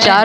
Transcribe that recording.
4